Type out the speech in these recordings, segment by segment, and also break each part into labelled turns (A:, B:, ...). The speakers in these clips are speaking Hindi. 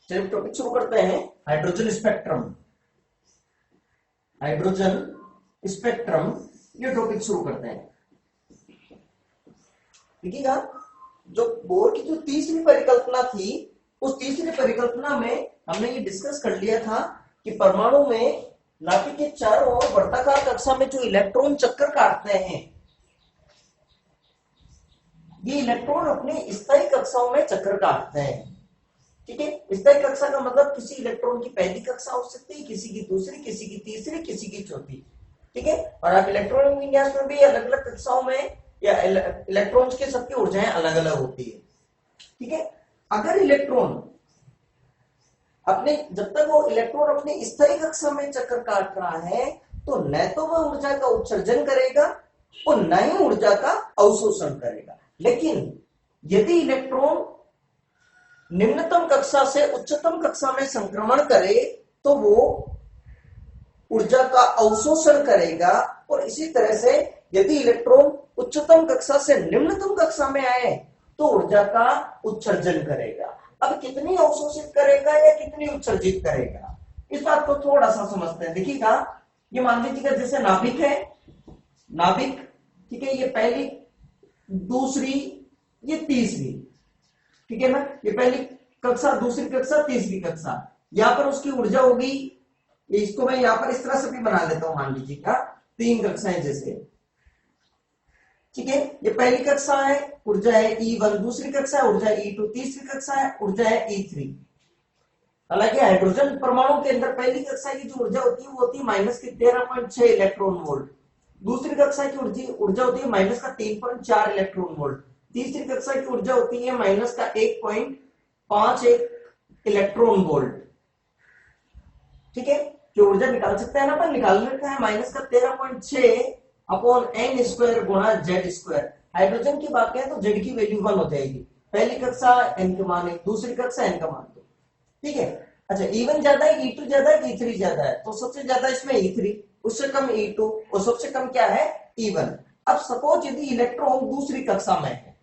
A: चलिए टॉपिक शुरू करते हैं। हाइड्रोजन स्पेक्ट्रम, हाइड्रोजन स्पेक्ट्रम, ये टॉपिक शुरू करते हैं। देखिएगा, जो बोर की जो तीसरी परिकल्पना थी, उस तीसरी परिकल्पना में हमने ये डिस्कस कर लिया था कि परमाणु में नाभिक के चारों ओर वर्ताकार कक्षा में जो इलेक्ट्रॉन चक्कर काटते हैं, ये इलेक्ट्रॉन अपने स्थायी कक्षाओं में चक्कर काटते हैं। ठीक है, स्थायी कक्षा का मतलब किसी इलेक्ट्रॉन की पहली कक्षा हो सकती है, किसी की दूसरी, किसी की तीसरी, किसी की चौथी। ठीक है, और आप इलेक्ट्रॉनिक विन्यास में भी अलग अलग कक्षाओं में या इलेक्ट्रॉन्स की सबकी ऊर्जाएं अलग अलग होती है। ठीक है, अगर इलेक्ट्रॉन अपने, जब तक वो इलेक्ट्रॉन अपने स्थायी कक्षा में चक्कर काट रहा है, तो न तो वह ऊर्जा का उत्सर्जन करेगा और न ही ऊर्जा का अवशोषण करेगा। लेकिन यदि इलेक्ट्रॉन निम्नतम कक्षा से उच्चतम कक्षा में संक्रमण करे तो वो ऊर्जा का अवशोषण करेगा, और इसी तरह से यदि इलेक्ट्रॉन उच्चतम कक्षा से निम्नतम कक्षा में आए तो ऊर्जा का उत्सर्जन करेगा। अब कितनी अवशोषित करेगा या कितनी उत्सर्जित करेगा, इस बात को थोड़ा सा समझते हैं। देखिएगा, ये मान लीजिएगा जैसे नाभिक है, नाभिक, ठीक है, ये पहली, दूसरी, ये तीसरी, ठीक है ना, ये पहली कक्षा, दूसरी कक्षा, तीसरी कक्षा। यहां पर उसकी ऊर्जा होगी, इसको मैं यहां पर इस तरह से भी बना लेता हूं, मान लीजिएगा तीन कक्षाएं जैसे। ठीक है, ये पहली कक्षा है, ऊर्जा है E1, दूसरी कक्षा है ऊर्जा है E2, तीसरी कक्षा है ऊर्जा है E3। हालांकि हाइड्रोजन परमाणु के अंदर पहली कक्षा की जो ऊर्जा होती है वो होती है माइनस की 13.6 इलेक्ट्रॉन वोल्ट, दूसरी कक्षा की ऊर्जा होती है माइनस का 3.4 इलेक्ट्रॉन वोल्ट, तीसरी कक्षा की ऊर्जा होती है माइनस का 1.51 इलेक्ट्रॉन वोल्ट। ठीक है, जो ऊर्जा निकाल सकते हैं ना, पर निकालने का है माइनस का 13.6 अपॉन n स्क्वायर गुणा जेड स्क्वायर। हाइड्रोजन की बात करें तो जेड की वैल्यू 1 हो जाएगी, पहली कक्षा n का मान 1, दूसरी कक्षा n का मान 2। ठीक है, अच्छा E1 ज्यादा है, E2 ज्यादा है, E3 ज्यादा है, तो सबसे ज्यादा इसमें E3, उससे कम E2 और सबसे कम क्या है E1। अब सपोज यदि इलेक्ट्रॉन दूसरी कक्षा में है,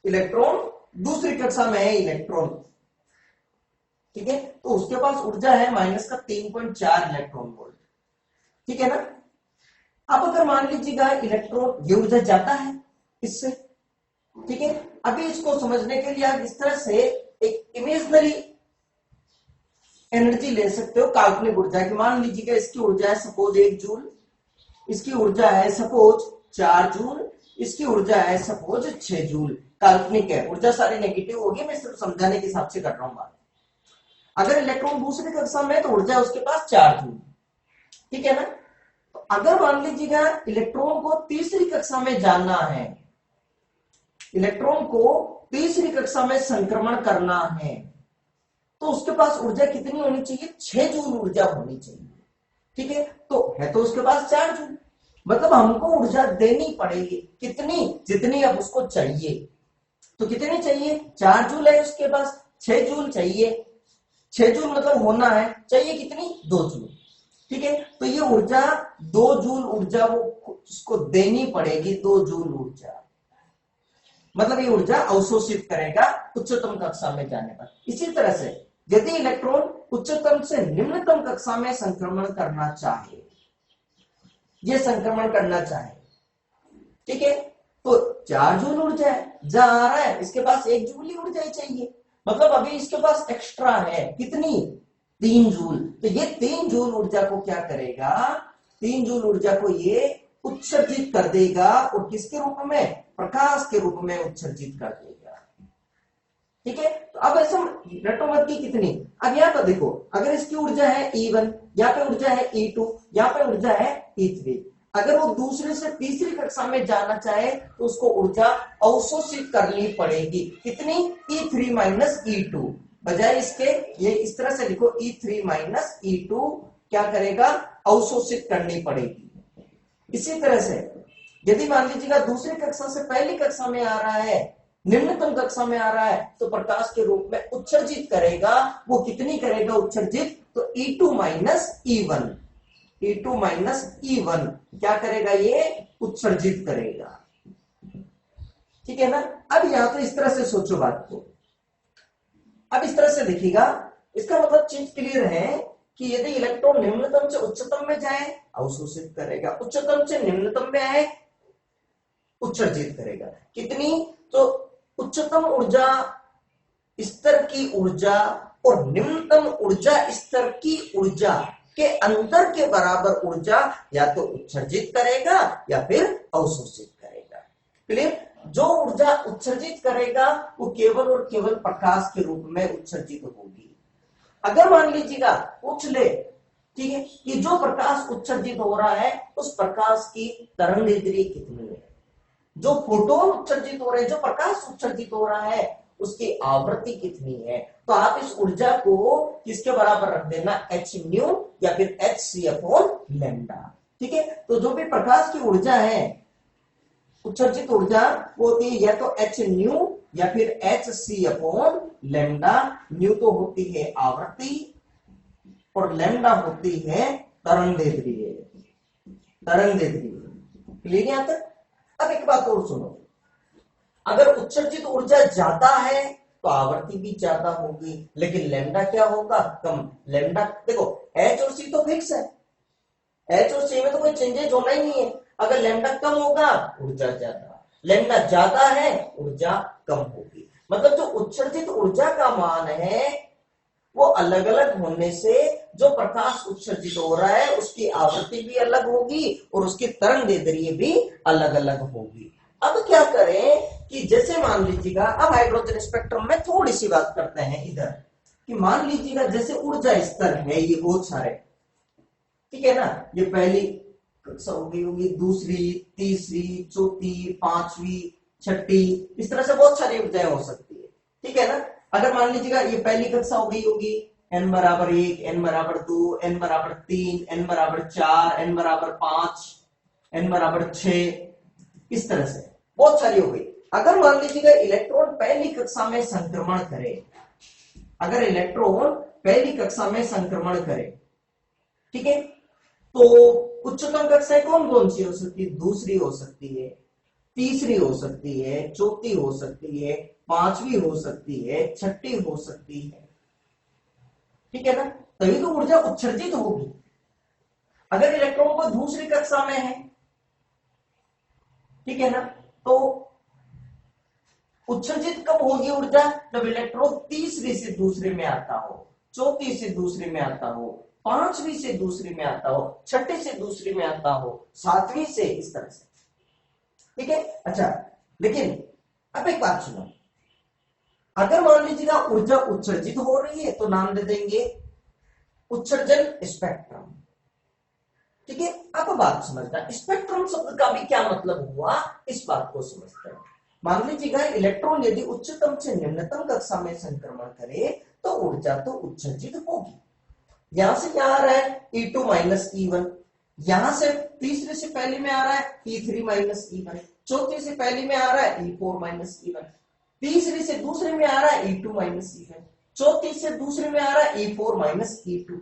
A: इलेक्ट्रॉन दूसरी कक्षा में है इलेक्ट्रॉन, ठीक है, तो उसके पास ऊर्जा है माइनस का 3.4 इलेक्ट्रॉन वोल्ट। ठीक है ना, अब अगर मान लीजिएगा इलेक्ट्रॉन, ये ऊर्जा जाता है इससे। ठीक है, अभी इसको समझने के लिए आप इस तरह से एक इमेजनरी एनर्जी ले सकते हो, काल्पनिक ऊर्जा की। मान लीजिएगा इसकी ऊर्जा है सपोज 1 जूल, इसकी ऊर्जा है सपोज 4 जूल, इसकी ऊर्जा है सपोज 6 जूल। काल्पनिक है, ऊर्जा सारी नेगेटिव होगी, मैं सिर्फ समझाने के हिसाब से कर रहा हूं बात। अगर इलेक्ट्रॉन दूसरी कक्षा में है तो ऊर्जा उसके पास 4 जूल। ठीक है ना, तो अगर मान लीजिएगा इलेक्ट्रॉन को तीसरी कक्षा में जाना है, इलेक्ट्रॉन को तीसरी कक्षा में संक्रमण करना है, तो उसके पास ऊर्जा कितनी होनी चाहिए, 6 जूल ऊर्जा होनी चाहिए। ठीक है, तो है तो उसके पास 4 जूल, मतलब हमको ऊर्जा देनी पड़ेगी कितनी, जितनी अब उसको चाहिए। तो कितनी चाहिए, 4 जूल है उसके पास, 6 जूल चाहिए, 6 जूल मतलब होना है, चाहिए कितनी, 2 जूल। ठीक है, तो ये ऊर्जा 2 जूल ऊर्जा वो उसको देनी पड़ेगी, 2 जूल ऊर्जा, मतलब ये ऊर्जा अवशोषित करेगा उच्चतम कक्षा में जाने पर। इसी तरह से यदि इलेक्ट्रॉन उच्चतम से निम्नतम कक्षा में संक्रमण करना चाहे, ये संक्रमण करना चाहे, ठीक है, तो 4 जूल ऊर्जा है, जा रहा है, इसके पास 1 जूल ही ऊर्जा ही चाहिए, मतलब अभी इसके पास एक्स्ट्रा है कितनी, 3 जूल। तो ये 3 जूल ऊर्जा को क्या करेगा, 3 जूल ऊर्जा को ये उत्सर्जित कर देगा, और किसके रूप में, प्रकाश के रूप में उत्सर्जित कर देगा। ठीक है, तो अब ऐसा रटो मत की कितनी। अब यहाँ पर देखो, अगर इसकी ऊर्जा है E1, यहाँ पे ऊर्जा है E2, यहाँ पे ऊर्जा है E3, अगर वो दूसरे से तीसरी कक्षा में जाना चाहे तो उसको ऊर्जा अवशोषित करनी पड़ेगी, कितनी, E3 माइनस E2। बजाय इसके ये इस तरह से लिखो, E3 माइनस E2 क्या करेगा, अवशोषित करनी पड़ेगी। इसी तरह से यदि मान लीजिएगा दूसरी कक्षा से पहली कक्षा में आ रहा है, निम्नतम कक्षा में आ रहा है, तो प्रकाश के रूप में उत्सर्जित करेगा, वो कितनी करेगा उत्सर्जित, तो E2 minus E1, E2 minus E1 क्या करेगा, ये उत्सर्जित करेगा। ठीक है ना, अब यहां तो इस तरह से सोचो बात को, अब इस तरह से देखिएगा, इसका मतलब चीज क्लियर है कि यदि इलेक्ट्रॉन निम्नतम से उच्चतम में जाए अवशोषित करेगा, उच्चतम से निम्नतम में आए उत्सर्जित करेगा। कितनी? तो उच्चतम ऊर्जा स्तर की ऊर्जा और निम्नतम ऊर्जा स्तर की ऊर्जा के अंतर के बराबर ऊर्जा या तो उत्सर्जित करेगा या फिर अवशोषित करेगा। क्लियर? जो ऊर्जा उत्सर्जित करेगा वो केवल और केवल प्रकाश के रूप में उत्सर्जित होगी। अगर मान लीजिएगा पूछ ले, ठीक है, कि जो प्रकाश उत्सर्जित हो रहा है उस प्रकाश की तरंगदैर्ध्य कितनी है, जो फोटोन उत्सर्जित हो रहे हैं, जो प्रकाश उत्सर्जित हो रहा है उसकी आवृत्ति कितनी है, तो आप इस ऊर्जा को किसके बराबर रख देना, एच न्यू या फिर एच सी अपॉन लैम्डा। ठीक है, तो जो भी प्रकाश की ऊर्जा है, उत्सर्जित ऊर्जा वो होती है या तो एच न्यू या फिर H C upon lambda. Nu तो होती है आवृत्ति और लैम्डा होती है तरंगदैर्ध्य। क्लियर यहां तक? अब एक बात और सुनो, अगर उत्सर्जित ऊर्जा ज्यादा है तो आवृत्ति भी ज्यादा होगी, लेकिन लैम्डा क्या होगा, कम। लैम्डा देखो एच और सी तो फिक्स है, एच और सी में तो कोई चेंजेस होना ही नहीं है। अगर लैम्डा कम होगा ऊर्जा ज्यादा, लैम्डा ज्यादा है ऊर्जा कम होगी। मतलब जो उत्सर्जित ऊर्जा का मान है वो अलग अलग होने से जो प्रकाश उत्सर्जित हो रहा है उसकी आवृत्ति भी अलग होगी और उसकी तरंगदैर्ध्य भी अलग अलग होगी। अब क्या करें कि जैसे मान लीजिएगा, अब हाइड्रोजन स्पेक्ट्रम में थोड़ी सी बात करते हैं इधर, कि मान लीजिएगा जैसे ऊर्जा स्तर है ये बहुत सारे, ठीक है ना, ये पहली कक्षा हो गई होगी, दूसरी, तीसरी, चौथी, पांचवी, छठी, इस तरह से बहुत सारी ऊर्जाएं हो सकती है। ठीक है ना, अगर मान लीजिएगा ये पहली कक्षा हो गई होगी, n बराबर 1, n बराबर 2, n बराबर 3, n बराबर 4, n बराबर 5, n बराबर 6, इस तरह से बहुत सारी हो गई। अगर मान लीजिएगा इलेक्ट्रॉन पहली कक्षा में संक्रमण करे, अगर इलेक्ट्रॉन पहली कक्षा में संक्रमण करे, ठीक है, तो उच्चतम कक्षाएं कौन कौन सी हो सकती है, दूसरी हो सकती है, तीसरी हो सकती है, चौथी हो सकती है, पांचवी हो सकती है, छठी हो सकती है। ठीक है ना, तभी तो ऊर्जा उत्सर्जित होगी। अगर इलेक्ट्रॉन को दूसरी कक्षा में है, ठीक है ना, तो उत्सर्जित कब होगी ऊर्जा, जब इलेक्ट्रॉन तीसरी से दूसरे में आता हो, चौथी से दूसरे में आता हो, पांचवी से दूसरी में आता हो, छठी से दूसरी में आता हो, सातवीं से, इस तरह से। ठीक है, अच्छा, लेकिन अब एक बात सुनो, अगर मान लीजिएगा ऊर्जा उत्सर्जित हो रही है तो नाम दे देंगे उत्सर्जन स्पेक्ट्रम। ठीक है, अब बात समझना, स्पेक्ट्रम शब्द का भी क्या मतलब हुआ, इस बात को समझते हैं। मान लीजिएगा इलेक्ट्रॉन यदि उच्चतम से निम्नतम कक्षा में संक्रमण करे तो ऊर्जा तो उत्सर्जित होगी। यहां से क्या आ रहा है, E2 माइनस E1, यहां से तीसरे से पहले में आ रहा है E3 माइनस E1, चौथी से पहले में आ रहा है E4 माइनस E1, तीसरी से दूसरे में आ रहा है E2 माइनस E1, चौथी से दूसरे में आ रहा है E4 माइनस E2।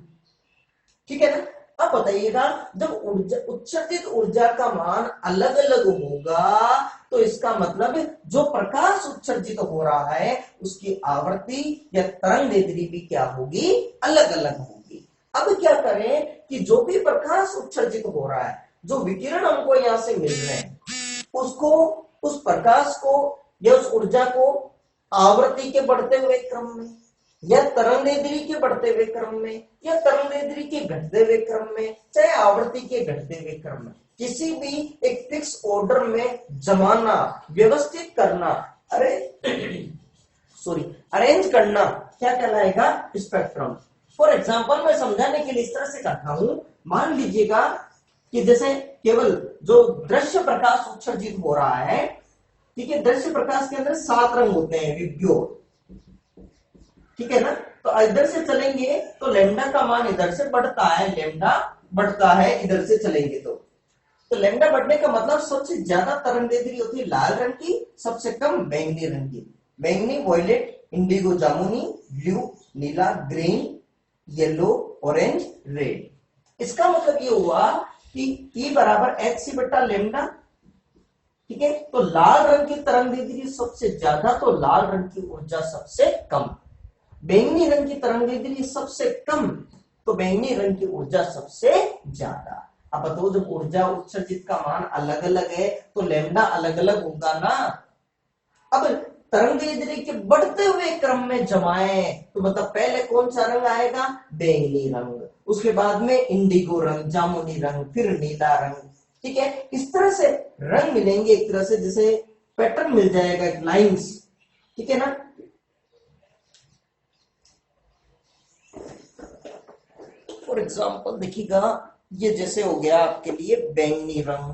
A: ठीक है ना, अब बताइएगा जब ऊर्जा उत्सर्जित ऊर्जा का मान अलग अलग होगा तो इसका मतलब जो प्रकाश उत्सर्जित हो रहा है उसकी आवृत्ति या तरंगदैर्ध्य भी क्या होगी, अलग अलग होगी। अब क्या करें कि जो भी प्रकाश उत्सर्जित हो रहा है, जो विकिरण हमको यहां से मिल रहे हैं, उसको, उस प्रकाश को या उस ऊर्जा को आवृत्ति के बढ़ते हुए क्रम में या तरंगदैर्ध्य के बढ़ते हुए क्रम में या तरंगदैर्ध्य के घटते हुए क्रम में, चाहे आवृत्ति के घटते हुए क्रम में, किसी भी एक फिक्स ऑर्डर में जमाना, व्यवस्थित करना, अरेंज करना, क्या कहलाएगा, स्पेक्ट्रम। फॉर एग्जाम्पल मैं समझाने के लिए इस तरह से कहता हूं, मान लीजिएगा कि जैसे केवल जो दृश्य प्रकाश उत्सर्जित हो रहा है, ठीक है, दृश्य प्रकाश के अंदर 7 रंग होते हैं विद्युत, ठीक है ना, तो इधर से चलेंगे तो लैम्डा का मान इधर से बढ़ता है, लैम्डा बढ़ता है इधर से चलेंगे तो लैम्डा बढ़ने का मतलब सबसे ज्यादा तरंगदैर्ध्य होती है लाल रंग की, सबसे कम बैंगनी रंग की, बैंगनी, वॉयलेट, इंडिगो, जामुनी, ब्लू, नीला, ग्रीन, येलो, ऑरेंज, रेड। इसका मतलब ये हुआ कि E बराबर एच सी बटा लैम्डा। ठीक है, तो लाल रंग की तरंगदैर्ध्य सबसे ज्यादा तो लाल रंग की ऊर्जा सबसे कम। बैंगनी रंग की तरंगदैर्ध्य सबसे कम, तो बैंगनी रंग की ऊर्जा सबसे ज्यादा। अब बताओ जब ऊर्जा उत्सर्जित का मान अलग अलग है तो लैम्डा अलग अलग होगा ना। अब तरंगदैर्ध्य के बढ़ते हुए क्रम में जमाए तो मतलब पहले कौन सा रंग आएगा, बैंगनी रंग, उसके बाद में इंडिगो रंग, जामुनी रंग, फिर नीला रंग। ठीक है, इस तरह से रंग मिलेंगे, एक तरह से जैसे पैटर्न मिल जाएगा, लाइंस। ठीक है ना। फॉर एग्जाम्पल देखिएगा, ये जैसे हो गया आपके लिए बैंगनी रंग,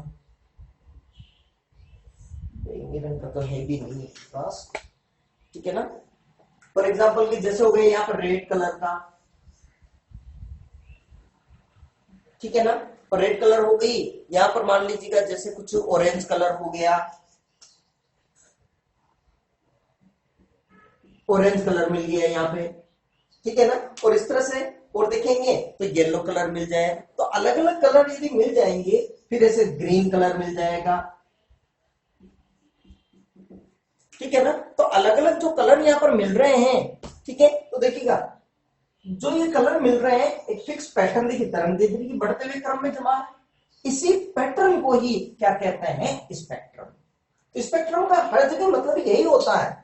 A: बैंगनी रंग का तो है भी नहीं पास। ठीक है ना। फॉर एग्जाम्पल कि जैसे हो गया यहाँ पर रेड कलर का, ठीक है ना, और रेड कलर हो गई। यहां पर मान लीजिएगा जैसे कुछ ऑरेंज कलर हो गया, ऑरेंज कलर मिल गया यहाँ पे। ठीक है ना। और इस तरह से और देखेंगे तो येलो कलर मिल जाए, तो अलग अलग कलर यदि मिल जाएंगे, फिर ऐसे ग्रीन कलर मिल जाएगा। ठीक है ना। तो अलग अलग जो कलर यहाँ पर मिल रहे हैं, ठीक है, तो देखिएगा जो ये कलर मिल रहे हैं एक फिक्स पैटर्न, देखिए तरंगदैर्ध्य की बढ़ते हुए क्रम में जमा है। इसी पैटर्न को ही क्या कहते हैं, स्पेक्ट्रम। स्पेक्ट्रम का हर जगह मतलब यही होता है,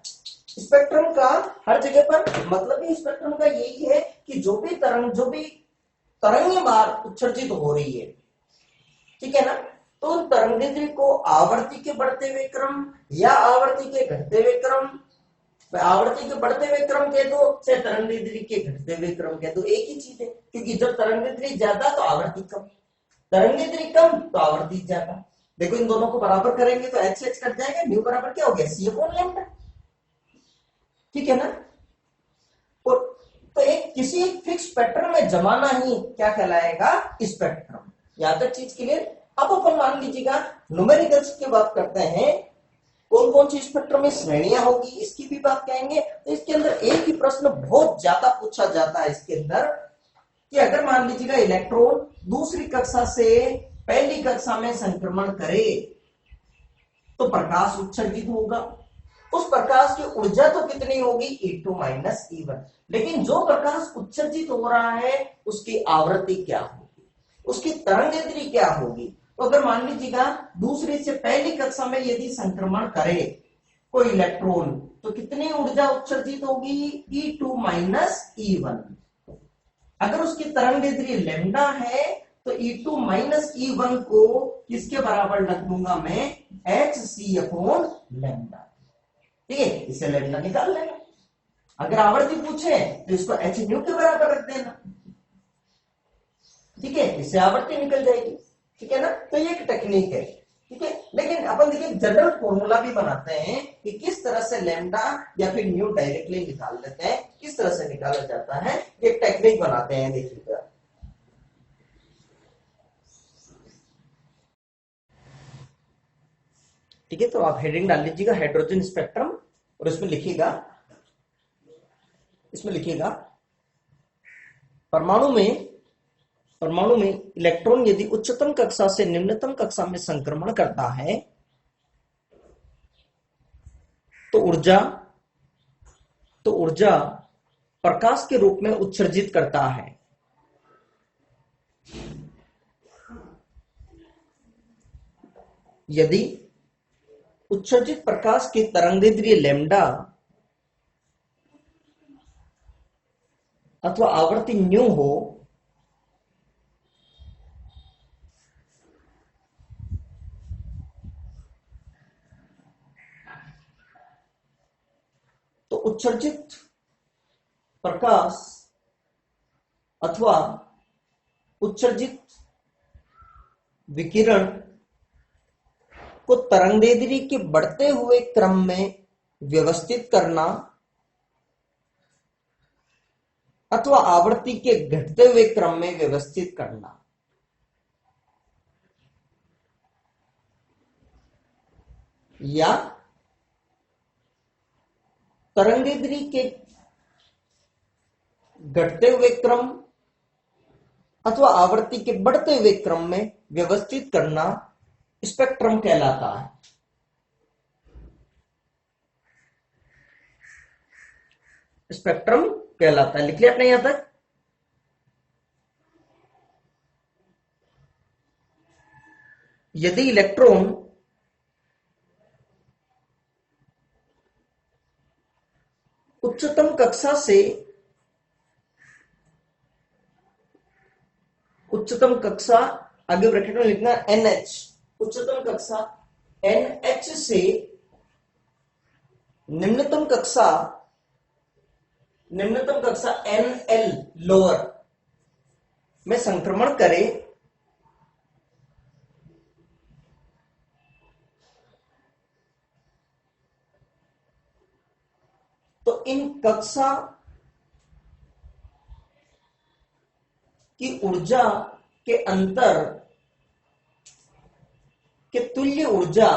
A: स्पेक्ट्रम का हर जगह पर मतलब ही स्पेक्ट्रम का यही है कि जो भी तरंग बार उत्सर्जित हो रही है, ठीक है ना, तो उन तरंगदैर्ध्य को आवर्ती के बढ़ते हुए क्रम या आवर्ती के घटते हुए क्रम, आवर्ती के बढ़ते हुए क्रम कह दो चाहे तरंगदैर्ध्य के घटते हुए क्रम कह दो, एक ही चीज है। क्योंकि जब तरंगदैर्ध्य ज्यादा तो आवर्ती कम, तरंगदैर्ध्य कम तो आवर्ती ज्यादा। देखो इन दोनों को बराबर करेंगे तो एच एच कट जाएगा, न्यू बराबर क्या हो गया, सी अपॉन लैम्डा। ठीक है ना। और तो एक किसी फिक्स पैटर्न में जमाना ही क्या कहलाएगा, स्पेक्ट्रम। यहां तक चीज क्लियर। अब अपन मान लीजिएगा न्यूमेरिकल्स की बात करते हैं, कौन कौन सी स्पेक्ट्रम में श्रेणियां होगी इसकी भी बात कहेंगे। तो इसके अंदर एक ही प्रश्न बहुत ज्यादा पूछा जाता है इसके अंदर, कि अगर मान लीजिएगा इलेक्ट्रॉन दूसरी कक्षा से पहली कक्षा में संक्रमण करे तो प्रकाश उत्सर्जित होगा, उस प्रकाश की ऊर्जा तो कितनी होगी, E2 माइनस E1। लेकिन जो प्रकाश उत्सर्जित हो रहा है उसकी आवृत्ति क्या होगी, उसकी तरंगदैर्ध्य क्या होगी। तो अगर मान लीजिएगा दूसरी से पहली कक्षा में यदि संक्रमण करे कोई इलेक्ट्रॉन तो कितनी ऊर्जा उत्सर्जित होगी, E2 माइनस E1। अगर उसकी तरंगदैर्ध्य लैम्डा है तो E2 माइनस E1 को किसके बराबर रख दूंगा मैं, HC अपॉन लैम्डा। ठीक है, इसे लैम्डा निकाल लेना। अगर आवर्ती पूछे तो इसको h न्यू के बराबर रख देना। ठीक है, इससे आवर्ती निकल जाएगी। ठीक है ना। तो ये एक टेक्निक है। ठीक है, लेकिन अपन देखिए जनरल फॉर्मूला भी बनाते हैं कि किस तरह से लैम्डा या फिर न्यू डायरेक्टली निकाल लेते हैं, किस तरह से निकाला जाता है, एक टेक्निक बनाते हैं, देखिएगा। ठीक है, तो आप हेडिंग डाल लीजिएगा हाइड्रोजन स्पेक्ट्रम, और इसमें लिखिएगा परमाणु में इलेक्ट्रॉन यदि उच्चतम कक्षा से निम्नतम कक्षा में संक्रमण करता है तो ऊर्जा प्रकाश के रूप में उत्सर्जित करता है। यदि उत्सर्जित प्रकाश की तरंगदैर्ध्य लैम्डा अथवा आवृत्ति न्यू हो तो उत्सर्जित प्रकाश अथवा उत्सर्जित विकिरण को तरंगदैर्ध्य के बढ़ते हुए क्रम में व्यवस्थित करना अथवा आवृत्ति के घटते हुए क्रम में व्यवस्थित करना। या तरंगदैर्ध्य के घटते हुए क्रम अथवा आवृत्ति के बढ़ते हुए क्रम में व्यवस्थित करना स्पेक्ट्रम कहलाता है। स्पेक्ट्रम कहलाता है। लिख लिया आपने यहां तक? यदि इलेक्ट्रॉन उच्चतम कक्षा से उच्चतम कक्षा, आगे ब्रैकेट में लिखना NH, उच्चतम कक्षा NH से निम्नतम कक्षा NL लोअर में संक्रमण करे तो इन कक्षा की ऊर्जा के अंतर के तुल्य ऊर्जा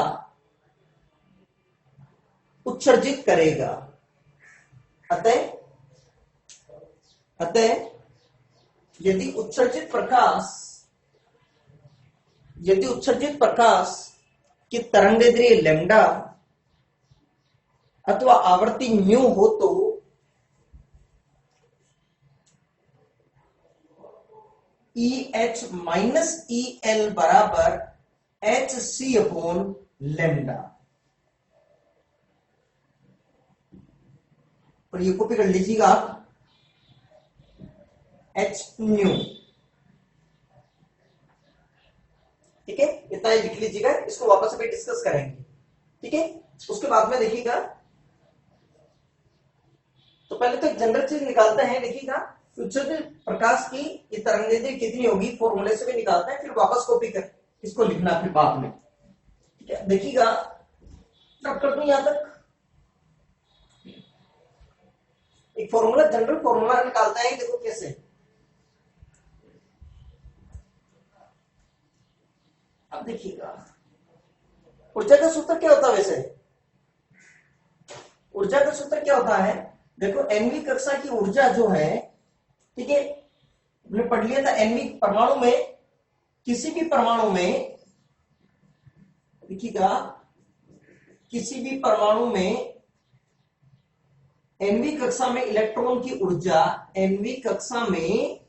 A: उत्सर्जित करेगा। अतः यदि उत्सर्जित प्रकाश की तरंगदैर्घ्य लैम्डा अथवा आवर्ती न्यू हो तो EH माइनस EL बराबर HC अपॉन लैम्डा। और ये कॉपी कर लीजिएगा आप, H न्यू। ठीक है, इतना ही लिख लीजिएगा, इसको वापस अभी डिस्कस करेंगे। ठीक है, उसके बाद में देखिएगा, तो पहले तो एक जनरल चीज निकालते हैं। देखिएगा उत्सर्जित प्रकाश की ये तरंगदैर्घ्य कितनी होगी, फॉर्मूले से भी निकालते हैं, फिर वापस कॉपी कर इसको लिखना फिर बाद में। ठीक है, देखिएगा स्टार्ट कर दूं यहां तक। एक फॉर्मूला, जनरल फॉर्मूला निकालते हैं, देखो कैसे। अब देखिएगा ऊर्जा का सूत्र क्या होता है वैसे। ऊर्जा का सूत्र क्या होता है, देखो एनवी कक्षा की ऊर्जा जो है, ठीक है, हमने पढ़ लिया था। एनवी परमाणु में, किसी भी परमाणु में, देखिएगा किसी भी परमाणु में एनवी कक्षा में इलेक्ट्रॉन की ऊर्जा, एनवी कक्षा में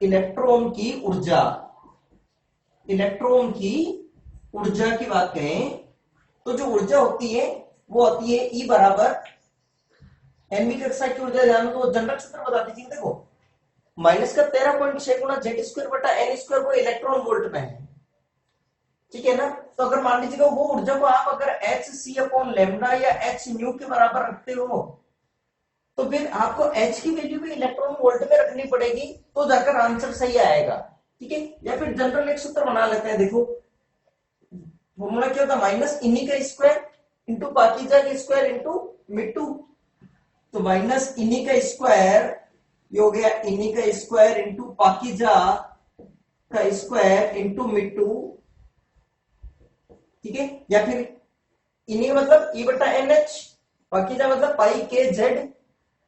A: इलेक्ट्रॉन की ऊर्जा की बात करें तो जो ऊर्जा होती है वो होती है E बराबर एनवी कक्षा की ऊर्जा। ध्यान दो, जनरल सूत्र बता दीजिए। देखो माइनस का 13.6 गुना जेड स्क्वायर बटा एन स्क्वायर, वो इलेक्ट्रॉन वोल्ट में है। ठीक है ना, तो अगर मान लीजिएगा वो ऊर्जा को आप अगर एच सी अपॉन लेमडा या एच न्यू के बराबर रखते हो तो फिर आपको एच की वैल्यू भी इलेक्ट्रॉन वोल्ट में रखनी पड़ेगी, तो जाकर आंसर सही आएगा। ठीक है, या फिर जनरल एक सूत्र बना लेते हैं। देखो फॉर्मूला क्या होता है, माइनस इन्हीं का स्क्वायर इंटू पाकीजा का स्क्वायर इंटू मिट्टू। तो माइनस इन्हीं का स्क्वायर, ये हो गया इन्हीं का स्क्वायर इंटू पाकीजा का स्क्वायर इंटू मिट्टू। ठीक है, या फिर इन्हीं मतलब ई बटा एन एच, पाकीजा मतलब पाई के जेड,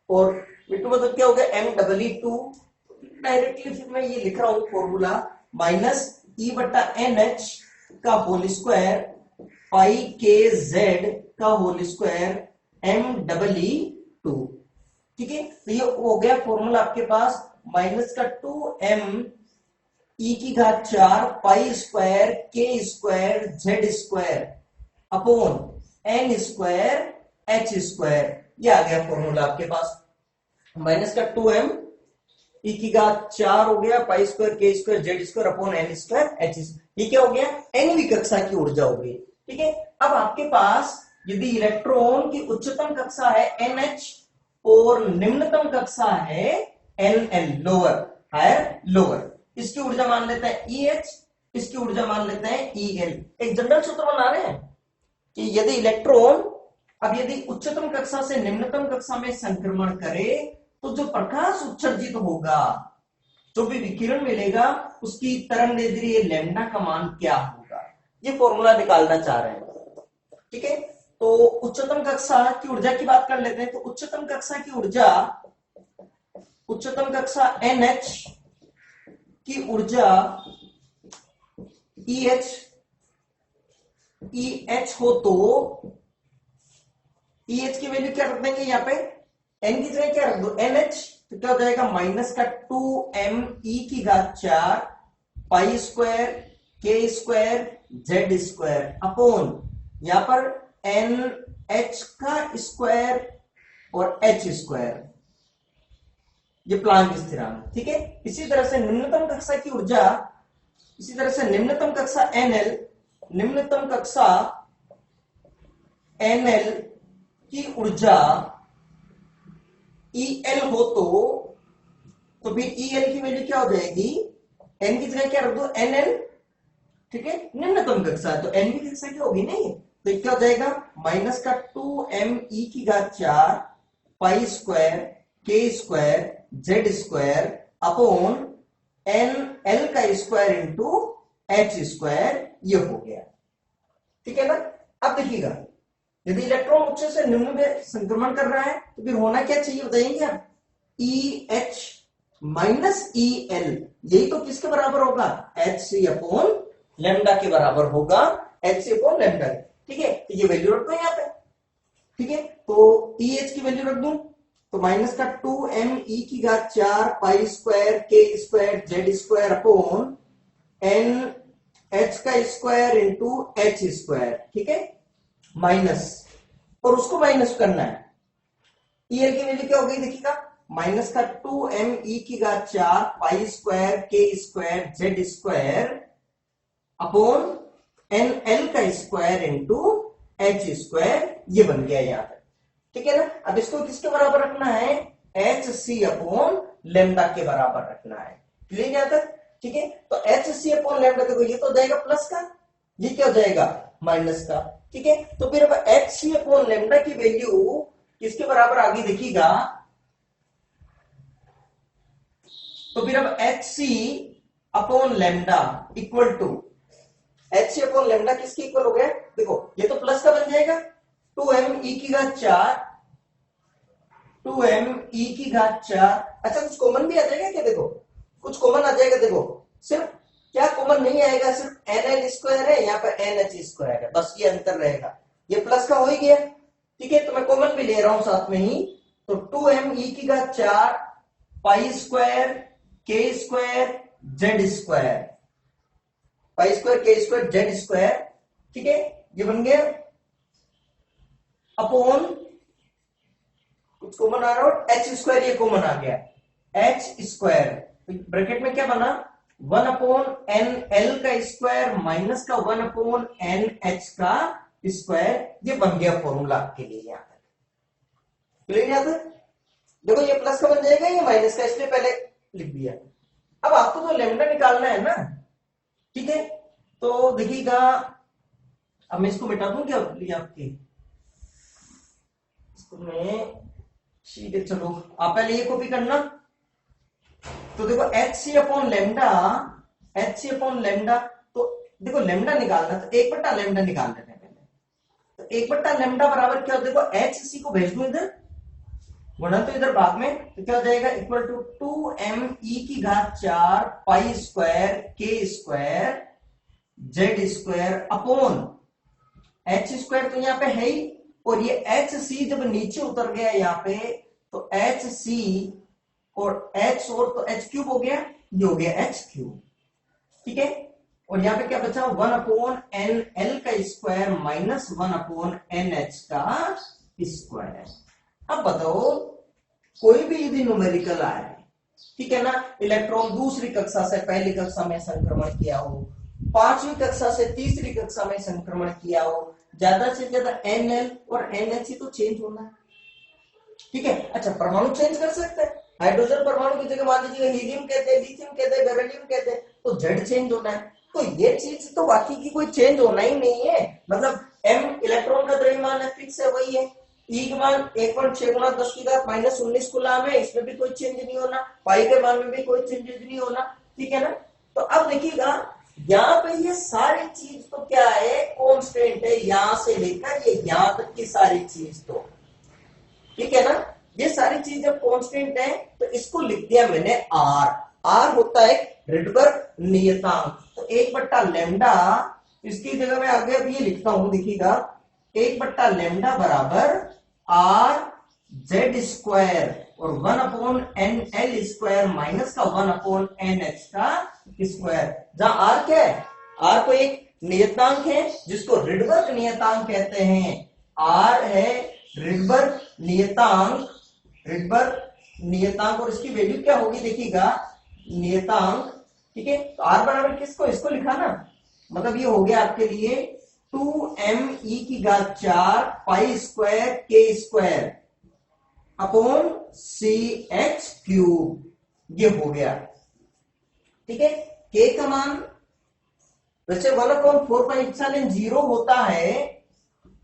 A: और मिट्टू मतलब क्या हो गया M double E two. Directly फिर मैं ये लिख रहा हूं फॉर्मूला, माइनस ई बटा एन एच का whole square pi K Z का whole square M double E two. ठीक है, तो ये हो गया फॉर्मूला आपके पास, माइनस का 2m ई की घात 4 pi square K square Z square upon N square H square. ये आ गया फॉर्मूला आपके पास, माइनस का 2m ई की घात 4 हो गया pi square K square Z square upon N square H square. ये क्या हो गया, एनवी कक्षा की ऊर्जा हो गई। ठीक है, अब आपके पास यदि इलेक्ट्रॉन की उच्चतम कक्षा है NH और निम्नतम कक्षा है NL, लोअर, हायर लोअर, इसकी ऊर्जा मान लेते हैं EH, इसकी ऊर्जा मान लेते हैं EL। एक जनरल सूत्र बना रहे हैं कि यदि इलेक्ट्रॉन अब यदि उच्चतम कक्षा से निम्नतम कक्षा में संक्रमण करे तो जो प्रकाश उत्सर्जित होगा, जो भी विकिरण मिलेगा, उसकी तरंगदैर्घ्य लैम्डा का मान क्या होगा, ये फॉर्मूला निकालना चाह रहे हैं। ठीक है, तो उच्चतम कक्षा की ऊर्जा की बात कर लेते हैं। तो उच्चतम कक्षा की ऊर्जा, उच्चतम कक्षा NH की ऊर्जा EH हो तो EH की वैल्यू क्या रख देंगे यहाँ पे, एन की जगह क्या रख दो NH, तो क्या हो जाएगा माइनस का 2m e⁴ pi square K square Z square upon यहां पर NH का स्क्वायर और H स्क्वायर, ये प्लांक स्थिरांक। ठीक है, इसी तरह से निम्नतम कक्षा की ऊर्जा, इसी तरह से निम्नतम कक्षा NL, निम्नतम कक्षा NL की ऊर्जा EL हो तो फिर EL की वैल्यू क्या हो जाएगी, N की जगह क्या रख दो NL। ठीक है, निम्नतम कक्षा तो N की कक्षा क्या होगी नहीं, तो क्या हो जाएगा माइनस का 2m e⁴ pi square K square Z square upon NL का स्क्वायर इंटू H स्क्वायर, ये हो गया। ठीक है ना। अब देखिएगा, यदि इलेक्ट्रॉन उच्च से निम्न में संक्रमण कर रहा है तो फिर होना क्या चाहिए बताएंगे आप, EH माइनस EL, यही तो किसके बराबर होगा, HC अपॉन लैम्डा के बराबर होगा, HC अपॉन लैम्डा। ठीक है, तो ये वैल्यू रख दो यहाँ पे। ठीक है, तो EH की वैल्यू रख दूं तो माइनस का 2m e⁴ pi square K square Z square upon NH का स्क्वायर इंटू H स्क्वायर। ठीक है, माइनस, और उसको माइनस करना है, EL की वैल्यू क्या हो गई देखिएगा, माइनस का 2m e⁴ pi square K square Z square upon NL का स्क्वायर इंटू H स्क्वायर, ये बन गया यहाँ पे। ठीक है ना। अब इसको किसके बराबर रखना है, HC अपॉन लैम्डा के बराबर रखना है। क्लियर यहाँ तक। ठीक है, तो HC अपॉन लैम्डा, देखो ये तो जाएगा प्लस का, ये क्या हो जाएगा माइनस का। ठीक है, तो फिर अब HC अपॉन लैम्डा की वैल्यू किसके बराबर आ गई देखिएगा, तो फिर अब HC upon lambda equal to, HC upon lambda किसके इक्वल हो गया, देखो ये तो प्लस का बन जाएगा 2m e⁴, 2m e⁴। अच्छा कुछ कॉमन भी आ जाएगा क्या, देखो कुछ कॉमन आ जाएगा, देखो सिर्फ क्या कॉमन नहीं आएगा, सिर्फ NL स्क्वायर है, यहाँ पर NH स्क्वायर है, बस ये अंतर रहेगा, ये प्लस का हो ही गया। ठीक है, तो मैं कॉमन भी ले रहा हूं साथ में ही, तो 2m e⁴ pi square K square Z square, पाई square K square Z square. ठीक है, ये बन गया अपॉन, कुछ कॉमन आ रहा हो, H स्क्वायर, ये कॉमन आ गया H स्क्वायर, ब्रैकेट में क्या बना 1 अपॉन NL का स्क्वायर माइनस का 1 अपॉन NH का स्क्वायर, ये बन गया फॉर्मूला के लिए यहाँ पर। यहाँ पर देखो ये प्लस का बन जाएगा, ये माइनस का, इसलिए पहले लिख दिया। अब आपको तो लैम्डा निकालना है ना। ठीक है, तो देखिएगा, अब मैं इसको मिटा दूं क्या आपके, इसको मैं, ठीक है चलो आप पहले ये कॉपी करना। तो देखो HC upon lambda, HC upon lambda, तो देखो लैम्डा निकालना तो 1/λ निकाल लेते हैं पहले, तो 1/λ बराबर क्या हो, देखो HC को भेज दूं इधर, गुणन तो इधर बाद में, तो क्या हो जाएगा equal to 2m e⁴ pi square K square Z square upon H square, तो यहाँ पे है ही, और ये HC जब नीचे उतर गया यहाँ पे, तो HC और H और तो H क्यूब हो गया, ये हो गया H क्यूब। ठीक है, और यहाँ पे क्या बचा 1 अपॉन NL का स्क्वायर माइनस 1 अपॉन NH का स्क्वायर। अब बताओ कोई भी यदि न्यूमेरिकल आए, ठीक है ना, इलेक्ट्रॉन दूसरी कक्षा से पहली कक्षा में संक्रमण किया हो, पांचवी कक्षा से तीसरी कक्षा में संक्रमण किया हो, ज्यादा से ज्यादा NL और NH ही तो चेंज होना है। ठीक है, अच्छा परमाणु चेंज कर सकते हैं, हाइड्रोजन परमाणु की जगह मान लीजिए हीलियम कहते हैं, लिथियम कहते हैं, बेरिलियम कहते हैं, तो जेड चेंज होना है। तो ये चीज तो बाकी की कोई चेंज होना ही नहीं है, मतलब m इलेक्ट्रॉन का द्रव्यमान है, फिक्स है, वही है। E के मान 1.6 × 10⁻−19 कूलाम है, इसमें भी कोई चेंज नहीं होना, पाई के मान में भी कोई चेंजेस नहीं होना। ठीक है ना, तो अब देखिएगा यहाँ पे ये सारी चीज तो क्या है, कांस्टेंट है, यहां से लेकर ये यहां तक की सारी चीज तो, ठीक है ना, ये सारी चीज जब कांस्टेंट है तो इसको लिख दिया मैंने R होता है रिडबर्ग नियतांक, तो 1/λ, इसकी जगह मैं आगे अब ये लिखता हूं, देखिएगा 1/λ बराबर R जेड स्क्वायर और 1/n/l² माइनस का 1/n/h का स्क्वायर, जहां आर क्या है, आर को एक नियतांक है जिसको रिडबर्ग नियतांक कहते हैं। आर है रिडबर्ग नियतांक, रिडबर्ग नियतांक, और इसकी वैल्यू क्या होगी देखिएगा, नियतांक, ठीक है। तो आर बराबर किसको, इसको लिखा ना, मतलब ये हो गया आपके लिए 2m⁴ पाई² k² अपॉन CH³, ये हो गया, ठीक है। k का मान वैसे 1/4πε0 होता है,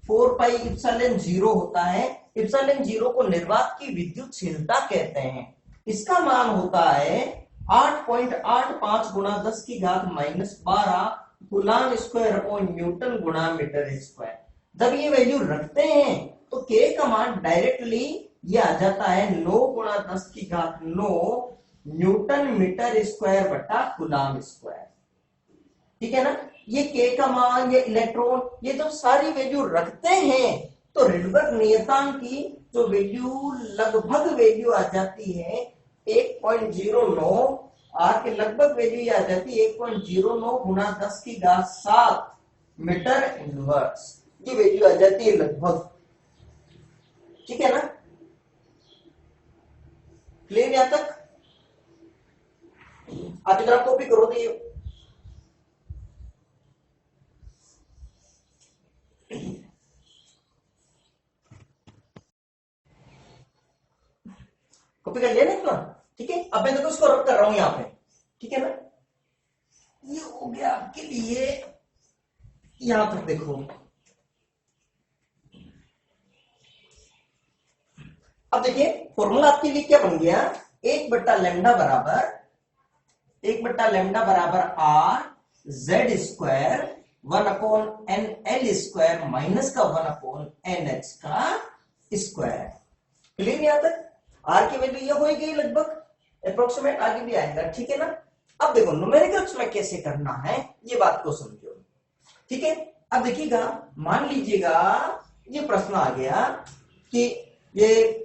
A: 4πε0 होता है। ε0 को निर्वात की विद्युतशीलता कहते हैं। इसका मान होता है 8.85 गुणा 10⁻⁻12 कूलम्ब स्क्वायर अपॉन न्यूटन गुणा मीटर स्क्वायर। जब ये वैल्यू रखते हैं तो के का मान डायरेक्टली ये आ जाता है 9 गुणा 10⁹ न्यूटन मीटर स्क्वायर बटा कूलम्ब स्क्वायर, ठीक है ना। ये के का मान, ये इलेक्ट्रॉन, ये जब सारी वैल्यू रखते हैं तो रिडबर्ग नियतांक की जो वैल्यू लगभग वैल्यू आ जाती है 1.09, आर के लगभग वैल्यू आ जाती है 1.09 गुणा 10⁷ मीटर इनवर्स, ये वैल्यू आ जाती है लगभग, ठीक है ना। क्लियर यहां तक? आप इधर कॉपी करो तो ये कॉपी कर लिया ना इतना, ठीक है। अब मैं देखो इसको रब कर रहा हूं यहां पे, ठीक है ना। ये हो गया आपके लिए, यहां तक देखो। अब देखिए फॉर्मूला आपके लिए क्या बन गया, 1/λ बराबर are Z square 1/n/l² minus का 1/n/h का स्क्वायर। क्लियर यहां तक? आर की वैल्यू ये होगी लगभग अप्रोक्सीमेट, आगे भी आएगा, ठीक है ना। अब देखो न्यूमेरिकल्स में कैसे करना है ये बात को समझो, ठीक है। अब देखिएगा, मान लीजिएगा ये प्रश्न आ गया कि ये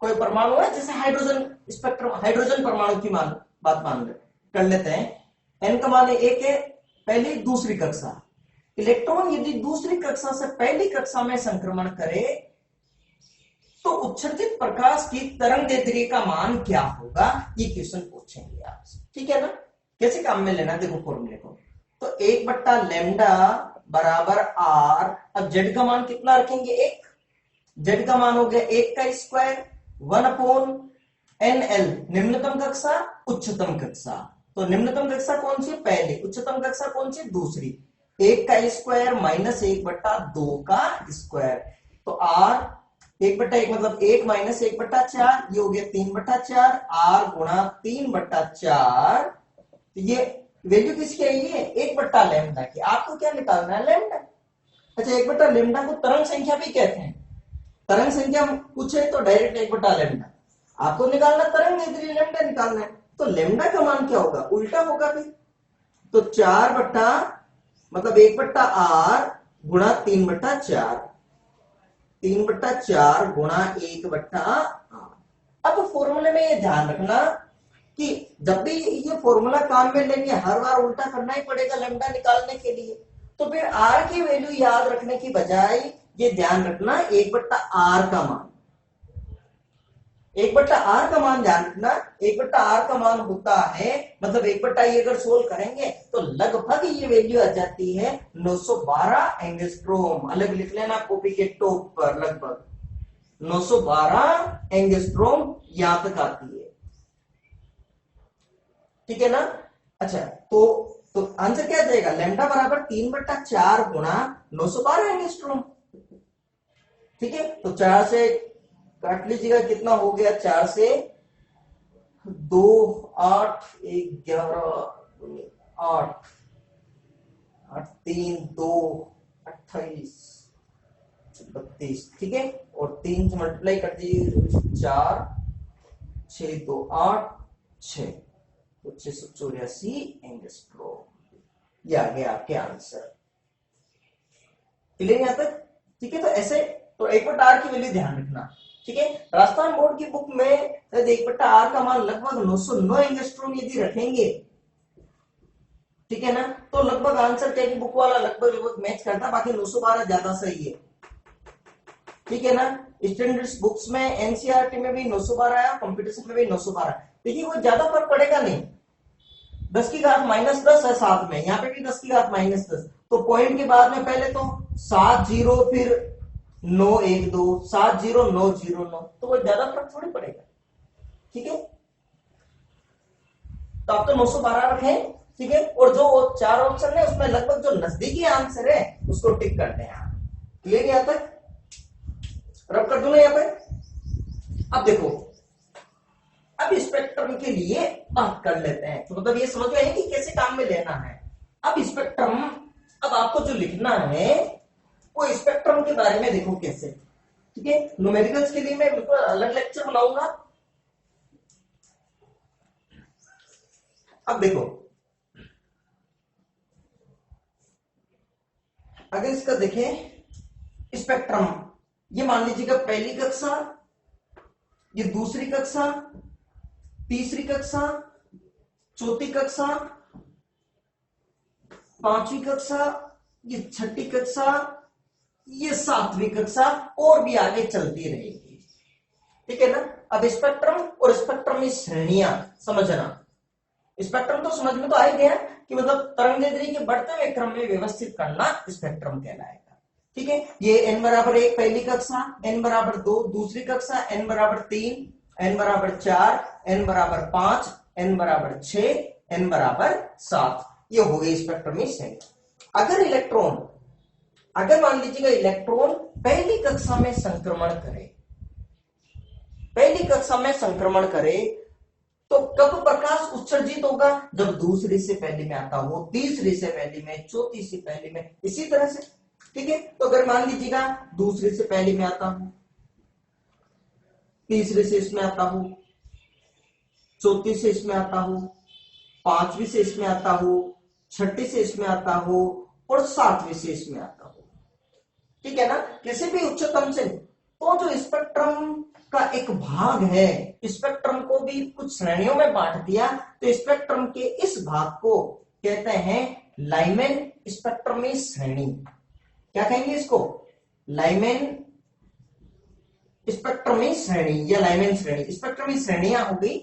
A: कोई परमाणु है, जैसे हाइड्रोजन स्पेक्ट्रम, हाइड्रोजन परमाणु की बात मान कर लेते हैं। एन का मान 1 है, पहली दूसरी कक्षा। इलेक्ट्रॉन यदि दूसरी कक्षा से पहली कक्षा में संक्रमण करे तो उत्सर्जित प्रकाश की तरंगदैर्ध्य का मान क्या होगा, ये क्वेश्चन पूछेंगे आपसे, ठीक है ना। कैसे काम में लेना, देखो फॉर्मूले को, तो 1/λ बराबर आर, अब जेड का मान कितना रखेंगे, 1, जेड का मान हो गया 1 का स्क्वायर 1/nl, निम्नतम कक्षा उच्चतम कक्षा, तो निम्नतम कक्षा कौन सी, पहली, उच्चतम कक्षा कौन सी, दूसरी, 1 का स्क्वायर माइनस 1/2 का स्क्वायर, तो आर 1/1 मतलब 1 माइनस 1/4, ये हो गया 3/4, आर गुणा 3/4, तो ये वैल्यू किसकी आई है, 1/λ की। आपको क्या निकालना है, लैम्डा। अच्छा, 1/λ को तरंग संख्या भी कहते हैं, तरंग संख्या पूछे तो डायरेक्ट 1/λ, आपको निकालना तरंग दैर्ध्य, लैम्डा निकालना है, तो लैम्डा का मान क्या होगा, उल्टा होगा फिर, तो 1/r गुणा 3/4, 3/4 गुणा 1/r। अब फॉर्मूले में ये ध्यान रखना कि जब भी ये फॉर्मूला काम में लेंगे हर बार उल्टा करना ही पड़ेगा लैम्डा निकालने के लिए, तो फिर आर की वैल्यू याद रखने की बजाय ये ध्यान रखना 1/r का मान, 1/r का मान ध्यान रखना, 1/r का मान होता है, मतलब 1/e अगर सोल्व करेंगे तो लगभग ये वैल्यू आ जाती है 912 एंगस्ट्रोम। अलग लिख लेना कॉपी के टॉप पर, लगभग 912 एंगस्ट्रोम यहां तक आती है, ठीक है ना। अच्छा, तो आंसर क्या जाएगा, लैम्डा बराबर 3/4 गुणा 912 एंगस्ट्रोम, ठीक है। तो 4 से काट लीजिएगा, कितना हो गया, 4 से 2 8 1 11 8 8 3 2 28 32, ठीक है, और 3 से मल्टीप्लाई कर दीजिए, 4 6 2 8 6, तो 684 एंगस्ट्रोम, ये आ गया आपके आंसर। क्लियर यहां तक, ठीक है। तो ऐसे तो 1/r की वैल्यू ध्यान रखना, ठीक है, राजस्थान बोर्ड की बुक में 1/r का मान लगभग 909 एंगस्ट्रॉम यदि रखेंगे, ठीक है ना, तो लगभग आंसर क्या कि बुक वाला लगभग मैच करता, बाकी 912 ज्यादा सही है, ठीक है ना। स्टैंडर्ड बुक्स में एनसीईआरटी में भी 912 आया, कंपटीशन में भी 912। देखिए कोई ज्यादा फर्क पड़ेगा नहीं, 10 की घात -10 है साथ में, यहाँ पे भी 10 की घात -10, तो पॉइंट के बाद में पहले तो 7 0 फिर 9 1 2 7 0 9 0 9, तो कोई ज्यादा फर्क थोड़ी पड़ेगा, ठीक है। तो आप तो 912 रखें, ठीक है, और जो 4 ऑप्शन है उसमें लगभग जो नजदीकी आंसर है उसको टिक करते हैं आप। क्लियर यहां तक, रब कर दूं ना यहाँ पे। अब देखो, अब स्पेक्ट्रम के लिए बात कर लेते हैं, तो मतलब ये समझ में आए कि कैसे काम में लेना है। अब स्पेक्ट्रम, अब आपको जो लिखना है वो स्पेक्ट्रम के बारे में देखो कैसे, ठीक है। न्यूमेरिकल्स के लिए मैं बिल्कुल अलग लेक्चर बनाऊंगा। अब देखो, अगर इसका देखें स्पेक्ट्रम, ये मान लीजिएगा पहली कक्षा, ये दूसरी कक्षा, तीसरी कक्षा, चौथी कक्षा, पांचवी कक्षा, ये छठी कक्षा, ये सातवीं कक्षा, और भी आगे चलती रहेगी, ठीक है ना। अब स्पेक्ट्रम और स्पेक्ट्रम की श्रेणियां समझना, स्पेक्ट्रम तो समझ में तो आ ही गया कि मतलब तरंगदैर्ध्य के बढ़ते हुए क्रम में व्यवस्थित करना स्पेक्ट्रम कहलाएगा, ठीक है। ये n बराबर 1 पहली कक्षा, n बराबर 2 दूसरी कक्षा, n बराबर 3, n बराबर 4, n बराबर 5, n बराबर 6, n बराबर 7, ये हो गई स्पेक्ट्रम की श्रेणी। अगर इलेक्ट्रॉन, अगर मान लीजिएगा इलेक्ट्रॉन पहली कक्षा में संक्रमण करे, पहली कक्षा में संक्रमण करे, तो कब प्रकाश उत्सर्जित होगा? जब दूसरी से पहली में आता हो, तीसरी से पहली में, चौथी से पहली में, इसी तरह से, ठीक है। तो अगर मान लीजिएगा दूसरी से पहली में आता हूं, तीसरी से इसमें आता हूं, चौथी से इसमें आता हूं, पांचवी से इसमें आता हूं, छठी से इसमें आता हूं, और सातवीं से इसमें आता हूं, ठीक है ना, किसी भी उच्चतम से। तो जो स्पेक्ट्रम का एक भाग है, स्पेक्ट्रम को भी कुछ श्रेणियों में बांट दिया, तो स्पेक्ट्रम के इस भाग को कहते हैं लाइमैन स्पेक्ट्रमी श्रेणी। क्या कहेंगे इसको? लाइमैन स्पेक्ट्रमी श्रेणी या लाइमैन श्रेणी। स्पेक्ट्रमी श्रेणियां हो गई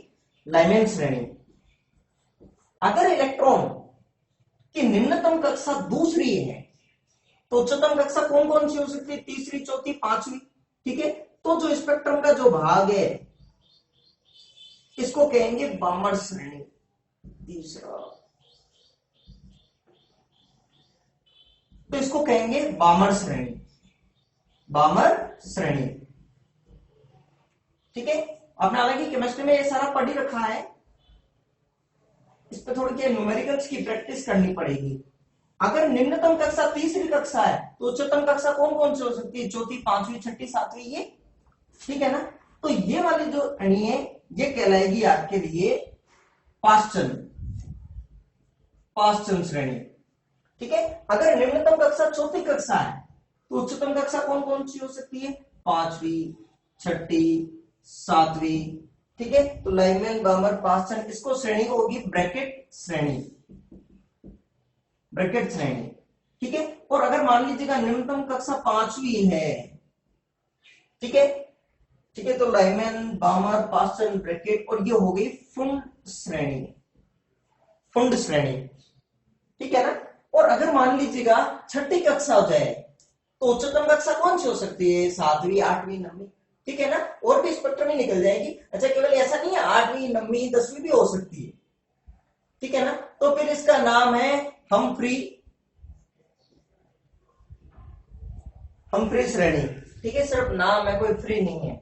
A: लाइमैन श्रेणी। अगर इलेक्ट्रॉन की निम्नतम कक्षा दूसरी है, तो उच्चतम कक्षा कौन कौन सी हो सकती है? तीसरी, चौथी, पांचवी, ठीक है। तो जो स्पेक्ट्रम का जो भाग है इसको कहेंगे बामर श्रेणी। तीसरा, तो इसको कहेंगे बामर श्रेणी, बामर श्रेणी, ठीक है। आपने हालांकि केमिस्ट्री में ये सारा पढ़ ही रखा है, इस पर थोड़ी क्या न्यूमेरिकल्स की प्रैक्टिस करनी पड़ेगी। अगर निम्नतम कक्षा तीसरी कक्षा है, तो उच्चतम कक्षा कौन कौन सी हो सकती है? चौथी, पांचवी, छठी, सातवीं, ये, ठीक है ना। तो ये वाली जो श्रेणी है ये कहलाएगी आपके लिए पाश्चन, पाश्चन श्रेणी, ठीक है। अगर निम्नतम कक्षा चौथी कक्षा है, तो उच्चतम कक्षा कौन कौन सी हो सकती है? पांचवी, छठी, सातवीं, ठीक है। तो लाइमैन, बामर, पाश्चन, इसको श्रेणी को होगी ब्रैकेट श्रेणी, ब्रैकेट श्रेणी, ठीक है। और अगर मान लीजिएगा निम्नतम कक्षा पांचवी है, ठीक है, ठीक है, तो लाइमैन, बामर, पाश्चन, ब्रैकेट, और ये हो गई फुंड श्रेणी, फुंड श्रेणी, ठीक है ना। और अगर मान लीजिएगा छठी कक्षा हो जाए, तो उच्चतम कक्षा कौन सी हो सकती है? सातवीं, आठवीं, नवीं, ठीक है ना। और भी स्पेक्ट्रम में निकल जाएगी। अच्छा, केवल ऐसा नहीं है, आठवीं, नवीं, 10वीं भी हो सकती है, ठीक है ना। तो फिर इसका नाम है हम्फ्री, हम्फ्री श्रेणी, ठीक है। सिर्फ नाम है, कोई फ्री नहीं है,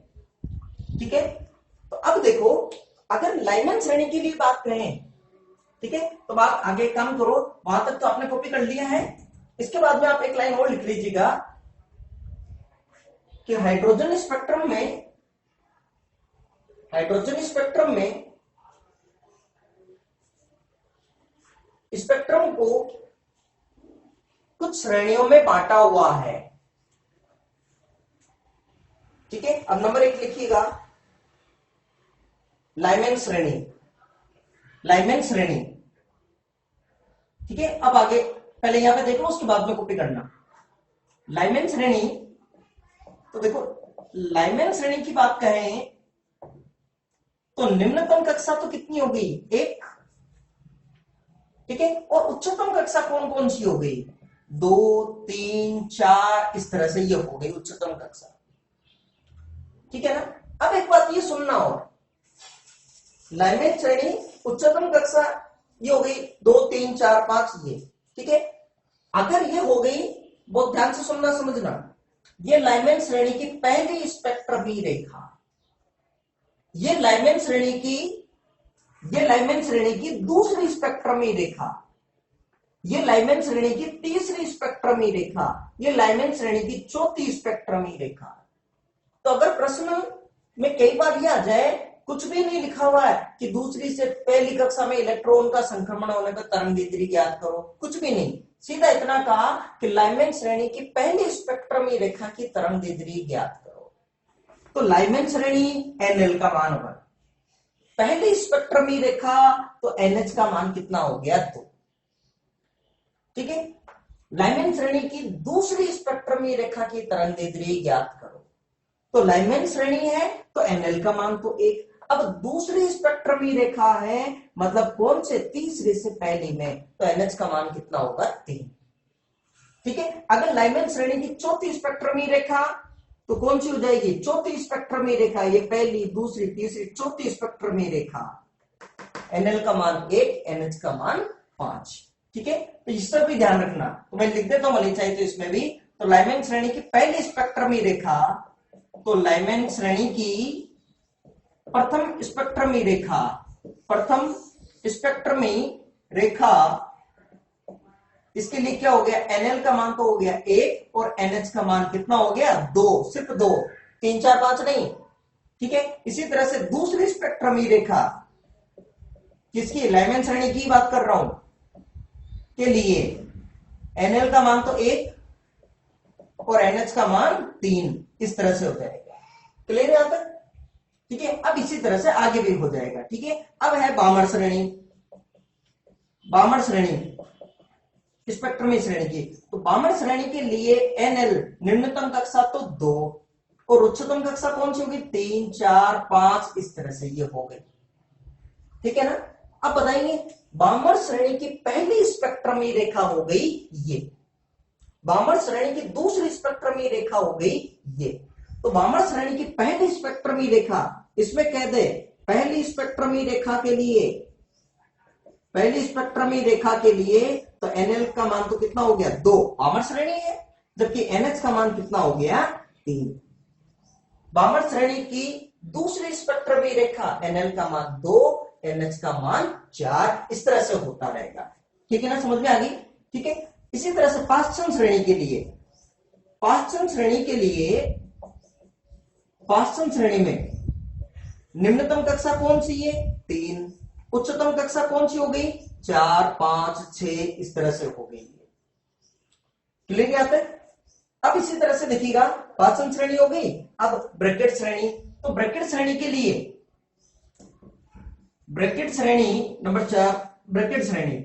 A: ठीक है। तो अब देखो, अगर लाइमैन श्रेणी की भी बात करें, ठीक है, तो बात आगे काम करो, वहां तक तो आपने कॉपी कर लिया है। इसके बाद में आप एक लाइन और लिख लीजिएगा कि हाइड्रोजन स्पेक्ट्रम में, हाइड्रोजन स्पेक्ट्रम में स्पेक्ट्रम को कुछ श्रेणियों में बांटा हुआ है। ठीक है, अब नंबर 1 लिखिएगा, लाइमैन श्रेणी, लाइमैन श्रेणी। ठीक है, अब आगे पहले यहां पे देख लो, उसके बाद में कॉपी करना। लाइमैन श्रेणी, तो देखो लाइमैन श्रेणी की बात करें तो निम्नतम कक्षा तो कितनी हो गई, 1। ठीक है, और उच्चतम कक्षा कौन कौन सी हो गई, 2, 3, 4, इस तरह से ये हो गई उच्चतम कक्षा। ठीक है ना। अब एक बात ये सुनना, और लाइमैन श्रेणी उच्चतम कक्षा ये हो गई 2, 3, 4, 5 ये। ठीक है, अगर ये हो गई, बहुत ध्यान से सुनना समझना, ये लाइमैन श्रेणी की पहली स्पेक्ट्रमी रेखा, ये लाइमैन श्रेणी की दूसरी स्पेक्ट्रमी रेखा, ये लाइमैन श्रेणी की तीसरी स्पेक्ट्रमी रेखा, ये लाइमैन श्रेणी की चौथी स्पेक्ट्रमी रेखा। तो अगर प्रश्न में कई बार यह आ जाए, कुछ भी नहीं लिखा हुआ है कि दूसरी से पहली कक्षा में इलेक्ट्रॉन का संक्रमण होने पर तरंगदैर्ध्य ज्ञात करो, कुछ भी नहीं, सीधा इतना कहा कि लाइमैन श्रेणी की पहली स्पेक्ट्रमी रेखा की तरंगदैर्ध्य ज्ञात करो। तो लाइमैन श्रेणी एनएल का मान 1, पहली स्पेक्ट्रमी रेखा तो एनएच का मान कितना हो गया, 2। ठीक है, लाइमैन श्रेणी की दूसरी स्पेक्ट्रमी रेखा की तरंगदैर्ध्य ज्ञात करो, तो लाइमैन श्रेणी है तो एनएल का मान तो 1। अब दूसरी स्पेक्ट्रमी रेखा है, मतलब कौन से, तीसरे से पहली में, तो एनएच का मान कितना होगा, 3। ठीक है, अगर लाइमैन श्रेणी की चौथी स्पेक्ट्रमी रेखा तो कौन सी हो जाएगी, चौथी स्पेक्ट्रमी रेखा, ये पहली, दूसरी, तीसरी, चौथी स्पेक्ट्रमी रेखा, एनएल का मान 1, एनएच का मान 5। ठीक है, तो इस पर भी ध्यान रखना, तो मैं लिख देता हूं, चाहिए तो इसमें भी, तो लाइमैन श्रेणी की पहली स्पेक्ट्रमी रेखा, तो लाइमैन श्रेणी की प्रथम स्पेक्ट्रमी रेखा, प्रथम स्पेक्ट्रमी रेखा, इसके लिए क्या हो गया, एनएल का मान तो हो गया 1 और एनएच का मान कितना हो गया, 2, सिर्फ 2, 3, 4, 5 नहीं। ठीक है, इसी तरह से दूसरी स्पेक्ट्रमी रेखा, किसकी, लाइमैन श्रेणी की बात कर रहा हूं, के लिए एनएल का मान तो 1 और एनएच का मान 3, इस तरह से हो जाएगा। क्लियर है यहां तक। ठीक है, अब इसी तरह से आगे भी हो जाएगा। ठीक है, अब है बामर श्रेणी, बामर श्रेणी स्पेक्ट्रमी श्रेणी की, तो बामर श्रेणी के लिए एनएल निम्नतम कक्षा तो 2 और उच्चतम कक्षा कौन सी होगी, 3, 4, 5, इस तरह से ये हो गई। ठीक है ना। अब बताइए, बामर श्रेणी की पहली स्पेक्ट्रमी रेखा हो गई ये, बामर श्रेणी की दूसरी स्पेक्ट्रमी रेखा हो गई ये, तो बामर श्रेणी की पहली स्पेक्ट्रमी रेखा, इसमें कह दे पहली स्पेक्ट्रमी रेखा के लिए, पहली स्पेक्ट्रमी रेखा के लिए तो एनएल का मान तो कितना हो गया, 2, बामर श्रेणी है, जबकि एनएच का मान कितना हो गया, 3। बामर श्रेणी की दूसरी स्पेक्ट्रमी रेखा, एनएल का मान 2, एनएच का मान 4, इस तरह से होता रहेगा। ठीक है ना, समझ में आ गई। ठीक है, इसी तरह से पाश्चन श्रेणी के लिए, पाश्चन श्रेणी के लिए, पाश्चन श्रेणी में निम्नतम कक्षा कौन सी है, 3, उच्चतम कक्षा कौन सी हो गई, 4, 5, 6, इस तरह से हो गई। क्लियर आता है। अब इसी तरह से देखिएगा, पाचन श्रेणी हो गई, अब ब्रैकेट श्रेणी, तो ब्रैकेट श्रेणी के लिए, ब्रैकेट श्रेणी नंबर 4, ब्रैकेट श्रेणी,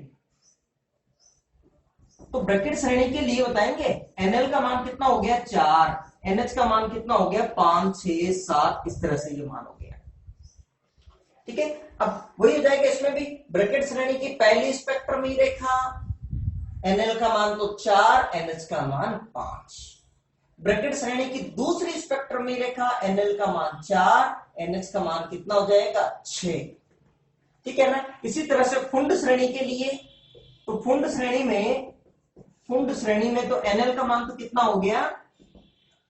A: तो ब्रैकेट श्रेणी के लिए बताएंगे एनएल का मान कितना हो गया, 4, एनएच का मान कितना हो गया, 5, 6, 7, इस तरह से ये मान हो गया। ठीक है, अब वही हो जाएगा इसमें भी, ब्रैकेट श्रेणी की पहली स्पेक्ट्रमी रेखा, एनएल का मान तो 4, एनएच का मान 5। ब्रैकेट श्रेणी की दूसरी स्पेक्ट्रमी रेखा, एनएल का मान 4, एनएच का मान कितना हो जाएगा, 6। ठीक है ना। इसी तरह से फुंड श्रेणी के लिए, तो फुंड श्रेणी में तो एनएल का मान तो कितना हो गया,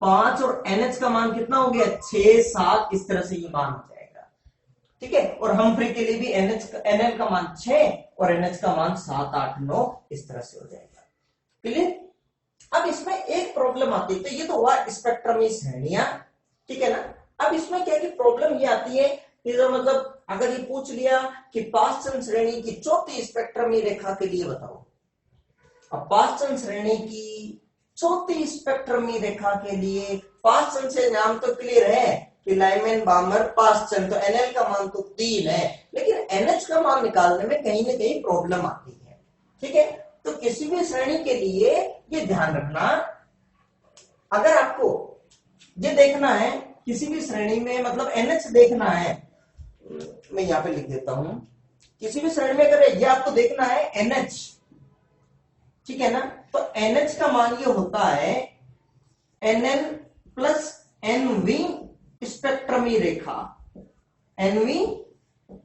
A: 5 और एनएच का मान कितना हो गया, 6, 7, इस तरह से ये मान हो जाएगा। ठीक है, और हमफ्री के लिए भी एनएल का मान 6 और एनएच का मान 7, 8, 9, इस तरह से हो जाएगा। क्लियर। अब इसमें एक प्रॉब्लम आती है, तो ये तो हुआ स्पेक्ट्रमी श्रेणियां, ठीक है ना। अब इसमें क्या की प्रॉब्लम ये आती है कि मतलब अगर ये पूछ लिया कि पाश्चन श्रेणी की चौथी स्पेक्ट्रमी रेखा के लिए बताओ, अब पाश्चन श्रेणी की चौथी स्पेक्ट्रमी रेखा के लिए पास चंद से नाम तो क्लियर है कि लाइमैन बामर पास चंद, तो एनएल का मान तो 3 है, लेकिन एनएच का मान निकालने में कहीं ना कहीं प्रॉब्लम आती है। ठीक है, तो किसी भी श्रेणी के लिए ये ध्यान रखना, अगर आपको ये देखना है किसी भी श्रेणी में, मतलब एनएच देखना है, मैं यहां पे लिख देता हूं, किसी भी श्रेणी में अगर ये आपको देखना है एनएच, ठीक है ना, तो एनएच का मान ये होता है एनएल प्लस एनवी स्पेक्ट्रमी रेखा, एनवी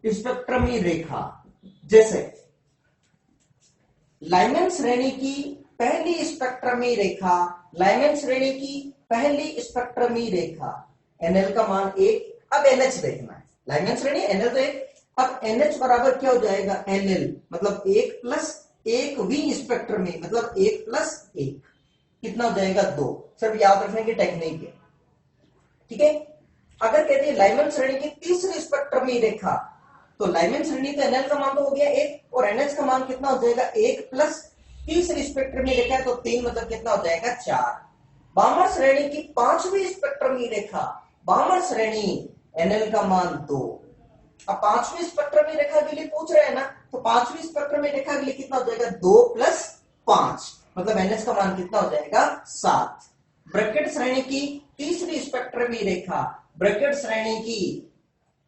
A: स्पेक्ट्रमी रेखा। जैसे लाइमैन श्रेणी की पहली स्पेक्ट्रमी रेखा, लाइमैन श्रेणी की पहली स्पेक्ट्रमी रेखा, एनएल का मान 1, अब एनएच देखना है, लाइमैन श्रेणी एनएल तो 1, अब एनएच बराबर क्या हो जाएगा, एनएल मतलब 1 प्लस 1 वी स्पेक्ट्रमी, मतलब 1 प्लस 1 कितना हो जाएगा 2। सिर्फ याद रखने की टेक्निक है। ठीक है, अगर कहते हैं लाइमैन श्रेणी की तीसरी स्पेक्ट्रमी रेखा, तो लाइमैन श्रेणी का एनएल का मान तो हो गया 1 और एनएच का मान कितना हो जाएगा 1 प्लस तीसरी स्पेक्ट्रमी रेखा है तो 3, मतलब कितना हो जाएगा 4। बामर श्रेणी की पांचवी स्पेक्ट्रमी रेखा, बामर श्रेणी एनएल का मान 2। अब पांचवी स्पेक्ट्रमी रेखा के लिए पूछ रहे हैं ना, तो पांचवी स्पेक्ट्रमी रेखा के लिए कितना हो जाएगा 2 प्लस 5, मतलब एनएच का मान कितना हो जाएगा 7। ब्रैकेट श्रेणी की तीसरी स्पेक्ट्रमी रेखा, ब्रैकेट श्रेणी की,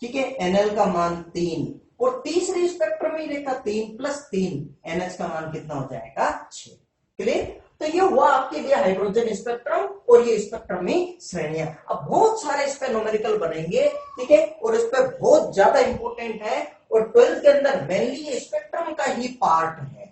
A: ठीक है, एनएल का मान 3 और तीसरी स्पेक्ट्रमी रेखा 3 प्लस 3, एनएच का मान कितना हो जाएगा 6। क्लियर? तो ये हुआ आपके लिए हाइड्रोजन स्पेक्ट्रम और ये स्पेक्ट्रमी श्रेणियां। अब बहुत सारे इस पे न्यूमेरिकल बनेंगे, ठीक है, और इस पे बहुत ज्यादा इंपॉर्टेंट है और 12th के अंदर मेनली ये स्पेक्ट्रम का ही पार्ट है।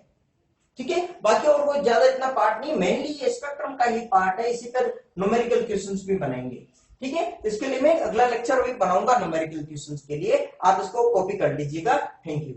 A: ठीक है, बाकी और कोई ज्यादा इतना पार्ट नहीं, मेनली ये स्पेक्ट्रम का ही पार्ट है, इसी पर न्यूमेरिकल क्वेश्चंस भी बनेंगे। ठीक है, इसके लिए मैं अगला लेक्चर भी बनाऊंगा न्यूमेरिकल क्वेश्चंस के लिए, आप इसको कॉपी कर लीजिएगा। Thank you.